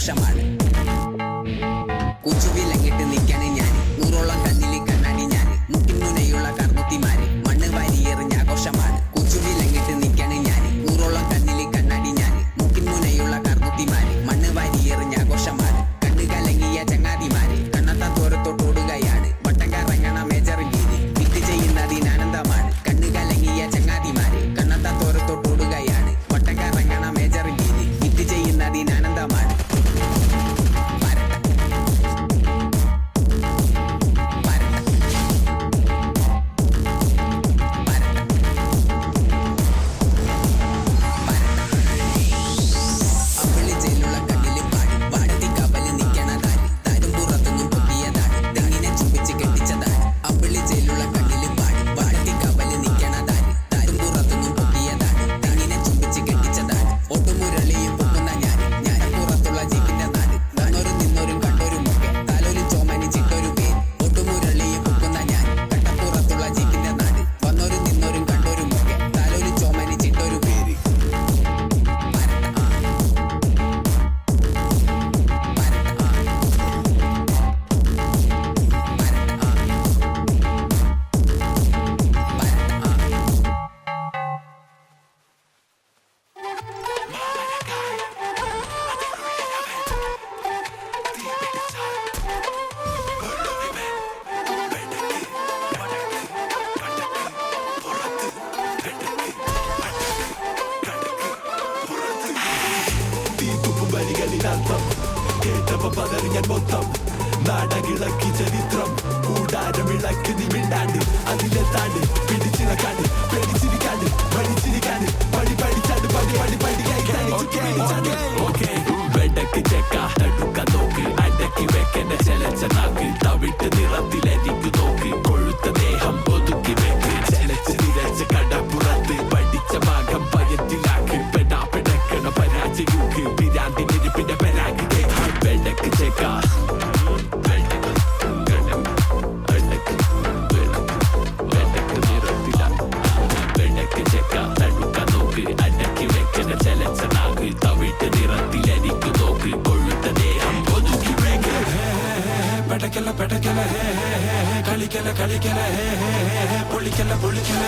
ആഘോഷമാണ്. കൊച്ചുവിലങ്ങിട്ട് നിൽക്കാണ് ഞാൻ, നൂറോളം കണ്ണില് കണ്ണാടി ഞാൻ, മുക്കിൻ മുനയുള്ള കർമുത്തിമാര് മണ്ണ് വാരിയെറിഞ്ഞ ആഘോഷമാണ്. കൊച്ചുവിലങ്ങിട്ട് നിൽക്കാണ് ഞാൻ, നൂറോളം കണ്ണില് കണ്ണാടി ഞാൻ, മുക്കിൻ മുനയുള്ള കർമുത്തിമാര് മണ്ണ് വാരിയെറിഞ്ഞ ആഘോഷമാണ്. കണ്ണ് കലങ്ങിയ ചങ്ങാതിമാര് കണ്ണത്താ തോരത്തോട്ടോടുകയാണ്, വട്ടം കറങ്ങണ മേജർ ഗീതി ഫിറ്റ് ചെയ്യുന്നതിനാനന്ദമാണ്. കണ്ണ് കലങ്ങിയ ചങ്ങാതിമാര് കണ്ണത്താ തോരത്തോട്ടോടുകയാണ്, വട്ടം കറങ്ങണ മേജർ ഗീതി ഫിറ്റ് ചെയ്യുന്നതിനാനന്ദമാണ്. ഞാൻ മൊത്തം നാടകിളക്കി ചരിത്രം കൂടാരമിളക്കി നീ മിണ്ടാണ്ട് അതിലെത്താണ്ട് പിടിച്ചിറക്കാണ്ട് പേടിച്ചിരിക്കാണ്ട് പഠിച്ചിരിക്കാണ്ട് പടി പഠിച്ചാണ്ട് പടി പടി പടിയായി വെടക്ക് ചെക്ക തടുക്ക നോക്ക് അടക്കി വെക്കണ്ട ചെലച്ച നാക്ക് തവിട്ട് നിറത്തിലരിക്കു നോക്ക് കൊഴുത്ത ദേഹം ഒതുക്കി വെക്ക് ചെലച്ച് നിരച്ച് കടപ്പുറത്ത് പഠിച്ച ഭാഗം പയറ്റിലാക്ക് പെടാ പെടക്കണ പരാജയൂക്ക് പിരാന്തിനിരിപ്പിന്റെ പരാഗ് വെടക്ക് ചെക്ക പെടക്കല പെടക്കല കളിക്കല കളിക്കല പൊളിക്കല പൊളിക്കല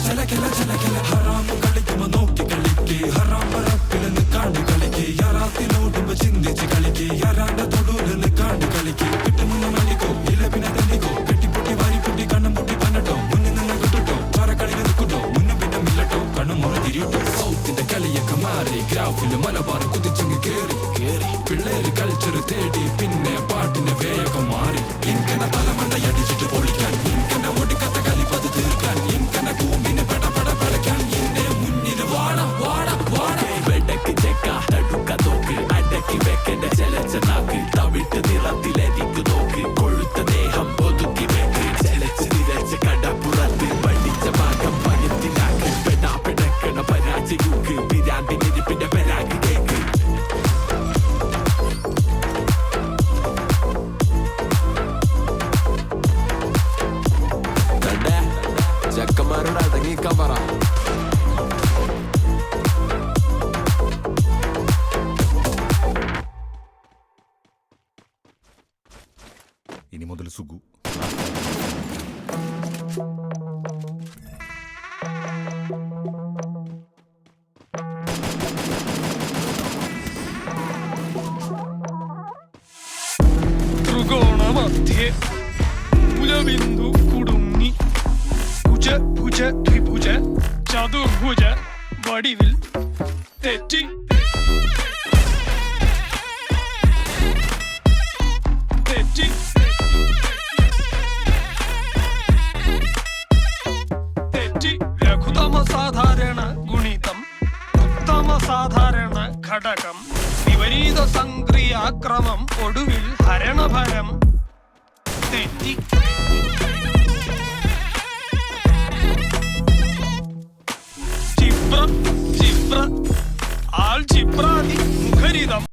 ചിലക്കല ചിലക്കല ഹറാമ് കളിക്കുമ്പോ നോക്കി കളിക്ക് ഹറാം പറപ്പിൽ നിൽക്കാണ്ട് കളിക്ക് യാറാത്തിനോടുമ്പോ ചിന്തിച്ച് കളിക്ക് യാറാന്റെ തൊടൂല് നിൽക്കാണ്ട് കളിക്ക് കിട്ടുന്ന മണിക്കോ ഇല്ല പിന്നെ തന്നിക്കോ കെട്ടിപ്പൊട്ടി വാരിപ്പൊട്ടി കണ്ണും പൊട്ടി പന്നട്ടോ മുന്നിൽ നിന്ന് കിട്ടോ ചാറക്കളി നിൽക്കുട്ടോ മുന്നും പിന്നെ മില്ലട്ടോ കണ്ണും മുറ തിരിട്ടോ സൗത്തിന്റെ കളിയൊക്കെ മാറി ഗ്രാഫില് മലബാർ കുതിച്ചങ്ങ് കേറി കേറി പിള്ളേര് കൾച്ചർ തേടി പിന്നെ പാട്ടിന്റെ വേഗം മാറി ഇങ്ങനെ തലമണ്ടയടിച്ചിട്ട് പൊളിക്കാൻ ഇങ്ങനെ ഒടുക്കത്തെ കളിപ്പത് തീർക്കാൻ ഇങ്ങനെ കൂമ്പിന് പടപട പടക്കാൻ എന്റെ മുന്നില് വാട വാട വാട വെടക്ക് ചെക്ക തടുക്ക നോക്ക് അടക്കി വെക്കണ്ട ചെലച്ച നാക്ക് തവിട്ട് നിറത്തിലരിക്കു നോക്ക് കൊഴുത്ത ദേഹം ഒതുക്കി വെക്ക് ചെലച്ച് നിരച്ച് കടപ്പുറത്ത് പഠിച്ച ഭാഗം പയത്തിലാക്ക് പെടാ പെടക്കണ പരാജയൂക്ക് പിരാന്തിനിരിപ്പിന്റെ പരാഗ് കേക്ക് ചെക്കന്മാരോട് അടങ്ങിക്കാൻ പറ. ഇനി മുതൽ സുഗു ത്രികോണമധ്യേ മൂലബിന്ദു കുടുങ്ങി ഭുജ ഭുജ ത്രിഭുജ ചതുർഭുജ വടിവിൽ തെറ്റി തെറ്റി തെറ്റി ലഘുതമ സാധാരണ ഗുണിതം ഉത്തമ സാധാരണ ഘടകം വിപരീത സംക്രിയാക്രമം ഒടുവിൽ ഹരണഭരം